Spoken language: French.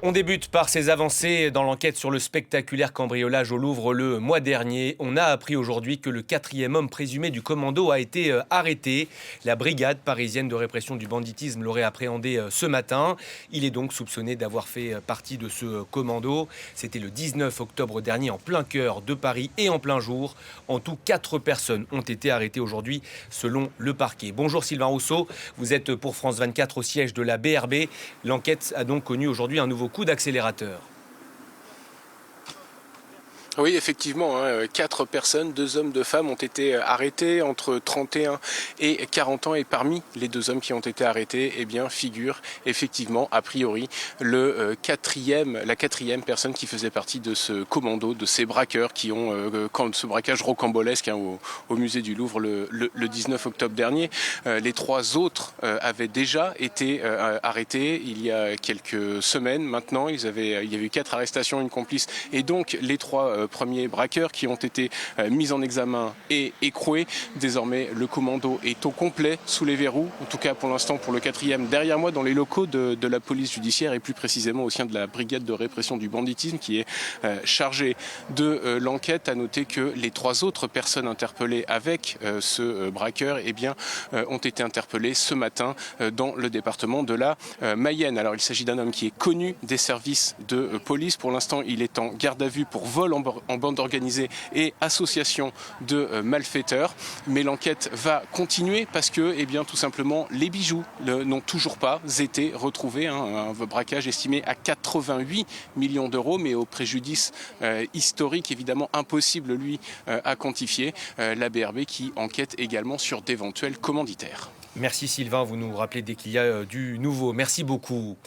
On débute par ces avancées dans l'enquête sur le spectaculaire cambriolage au Louvre le mois dernier. On a appris aujourd'hui que le quatrième homme présumé du commando a été arrêté. La brigade parisienne de répression du banditisme l'aurait appréhendé ce matin. Il est donc soupçonné d'avoir fait partie de ce commando. C'était le 19 octobre dernier en plein cœur de Paris et en plein jour. En tout, 4 personnes ont été arrêtées aujourd'hui selon le parquet. Bonjour Sylvain Rousseau, vous êtes pour France 24 au siège de la BRB. L'enquête a donc connu aujourd'hui un nouveau coup d'accélérateur. Oui, effectivement, 4 personnes, 2 hommes, 2 femmes ont été arrêtés entre 31 et 40 ans. Et parmi les 2 hommes qui ont été arrêtés, eh bien, figure effectivement, a priori, la quatrième personne qui faisait partie de ce commando, de ces braqueurs qui ont, ce braquage rocambolesque au musée du Louvre le 19 octobre dernier. Les 3 autres avaient déjà été arrêtés il y a quelques semaines. Maintenant, il y a eu 4 arrestations, une complice, et donc les 3 premiers braqueurs qui ont été mis en examen et écroués. Désormais, le commando est au complet sous les verrous, en tout cas pour l'instant pour le quatrième, derrière moi dans les locaux de la police judiciaire et plus précisément au sein de la brigade de répression du banditisme qui est chargée de l'enquête. À noter que les 3 autres personnes interpellées avec ce braqueur ont été interpellées ce matin dans le département de la Mayenne. Alors il s'agit d'un homme qui est connu des services de police. Pour l'instant, il est en garde à vue pour vol en bande organisée et association de malfaiteurs. Mais l'enquête va continuer parce que, tout simplement, les bijoux n'ont toujours pas été retrouvés. Un braquage estimé à 88 millions d'euros, mais au préjudice historique, évidemment impossible, à quantifier. La BRB qui enquête également sur d'éventuels commanditaires. Merci Sylvain, vous nous rappelez dès qu'il y a du nouveau. Merci beaucoup.